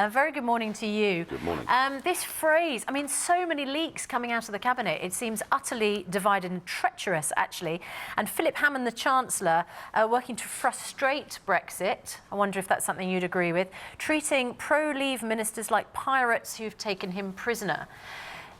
Very good morning to you. Good morning. This phrase, I mean, so many leaks coming out of the Cabinet. It seems utterly divided and treacherous, actually. And Philip Hammond, the Chancellor, working to frustrate Brexit. I wonder if that's something you'd agree with. Treating pro-Leave ministers like pirates who've taken him prisoner.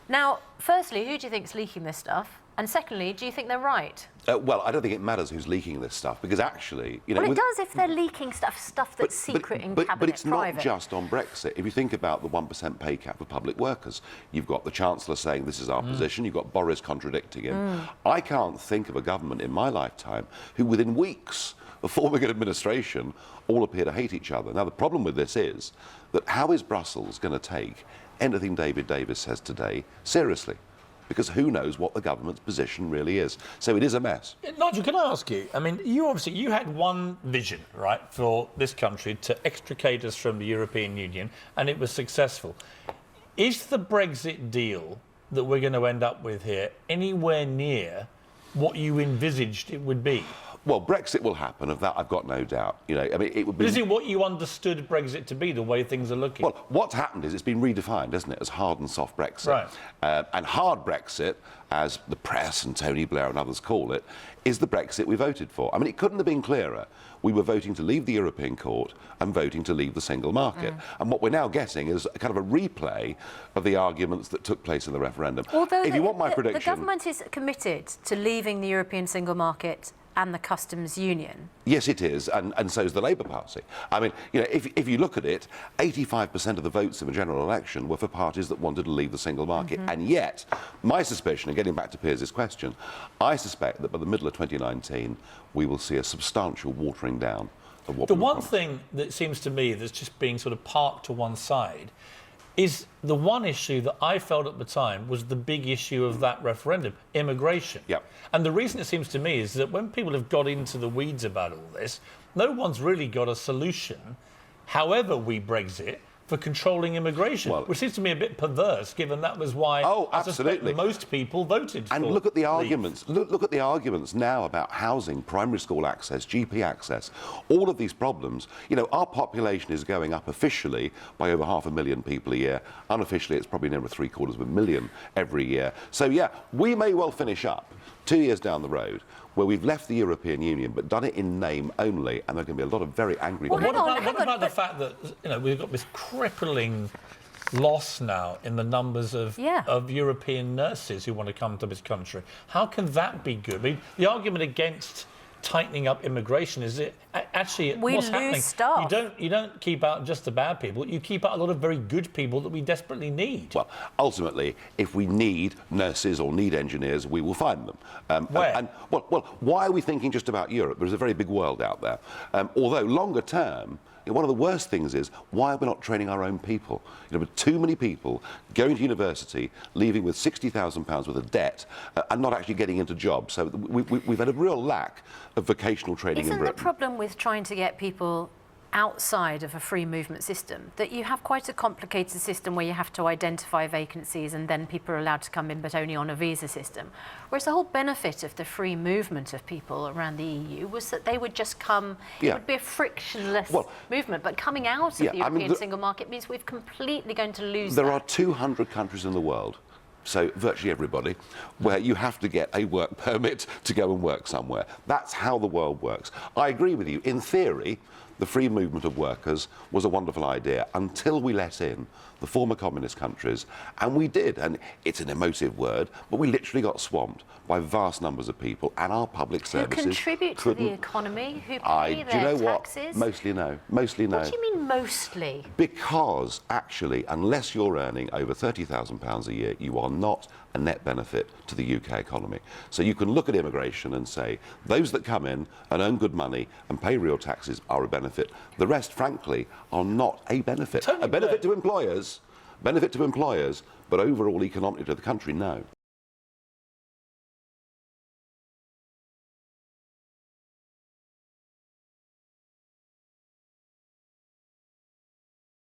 Now, firstly, who do you think's leaking this stuff? And secondly, do you think they're right? Well, I don't think it matters who's leaking this stuff, because actually, you know... Well, it does if they're leaking stuff that's secret in Cabinet, But it's private. not just on Brexit. If you think about the 1% pay cap for public workers, you've got the Chancellor saying this is our position, you've got Boris contradicting him. I can't think of a government in my lifetime who, within weeks of forming an administration, all appear to hate each other. Now, the problem with this is that how is Brussels going to take anything David Davis says today seriously? Because who knows what the government's position really is. So it is a mess. Nigel, can I ask you, I mean, you had one vision, right, for this country to extricate us from the European Union, and it was successful. Is the Brexit deal that we're going to end up with here anywhere near what you envisaged it would be? Well, Brexit will happen, of that I've got no doubt. You know, I mean, it would be... Is it what you understood Brexit to be, the way things are looking? Well, what's happened is it's been redefined, hasn't it, as hard and soft Brexit. Right. And hard Brexit, as the press and Tony Blair and others call it, is the Brexit we voted for. I mean, it couldn't have been clearer. We were voting to leave the European Court and voting to leave the single market. And what we're now getting is a kind of a replay of the arguments that took place in the referendum. Although if you want my prediction... The government is committed to leaving the European single market and the customs union. Yes, it is, and so is the Labour Party. I mean, you know, if you look at it, 85% of the votes in the general election were for parties that wanted to leave the single market. And yet, my suspicion, and getting back to Piers' question, I suspect that by the middle of 2019, we will see a substantial watering down of what... The one thing that seems to me that's just being sort of parked to one side is the one issue that I felt at the time was the big issue of that referendum, immigration. Yep. And the reason it seems to me is that when people have got into the weeds about all this, no one's really got a solution, however we Brexit, for controlling immigration, well, which seems to me a bit perverse, given that was why I suspect most people voted for And look at the leave. arguments. Look at the arguments now about housing, primary school access, GP access, all of these problems. You know, our population is going up officially by over 500,000 people a year. Unofficially, it's probably near 750,000 every year. So, yeah, we may well finish up 2 years down the road where we've left the European Union but done it in name only, and there are going to be a lot of very angry people. What about the fact that, you know, we've got this crippling loss now in the numbers of European nurses who want to come to this country? How can that be good? I mean, the argument against tightening up immigration is that actually what's happening, staff. you don't keep out just the bad people, you keep out a lot of very good people that we desperately need. Well, ultimately, if we need nurses or need engineers, we will find them. Where? Well, why are we thinking just about Europe? There's a very big world out there. Although longer term, one of the worst things is, why are we not training our own people? You know, with too many people going to university, leaving with £60,000 worth of debt, and not actually getting into jobs. So we've had a real lack of vocational training in Britain. Isn't the problem with trying to get people outside of a free movement system that you have quite a complicated system where you have to identify vacancies and then people are allowed to come in but only on a visa system? Whereas the whole benefit of the free movement of people around the EU was that they would just come, it would be a frictionless movement, but coming out of the European single market means we're completely going to lose that. There are 200 countries in the world, so virtually everybody, where you have to get a work permit to go and work somewhere. That's how the world works. I agree with you. In theory, the free movement of workers was a wonderful idea until we let in the former communist countries, and we did, and it's an emotive word, but we literally got swamped by vast numbers of people, and our public services who contribute to the economy, who pay their taxes. Mostly no. Mostly no. What do you mean mostly? Because, actually, unless you're earning over £30,000 a year, you are not a net benefit to the UK economy. So you can look at immigration and say, those that come in and earn good money and pay real taxes are a benefit. The rest, frankly, are not a benefit. A benefit to employers, but overall economically to the country, no.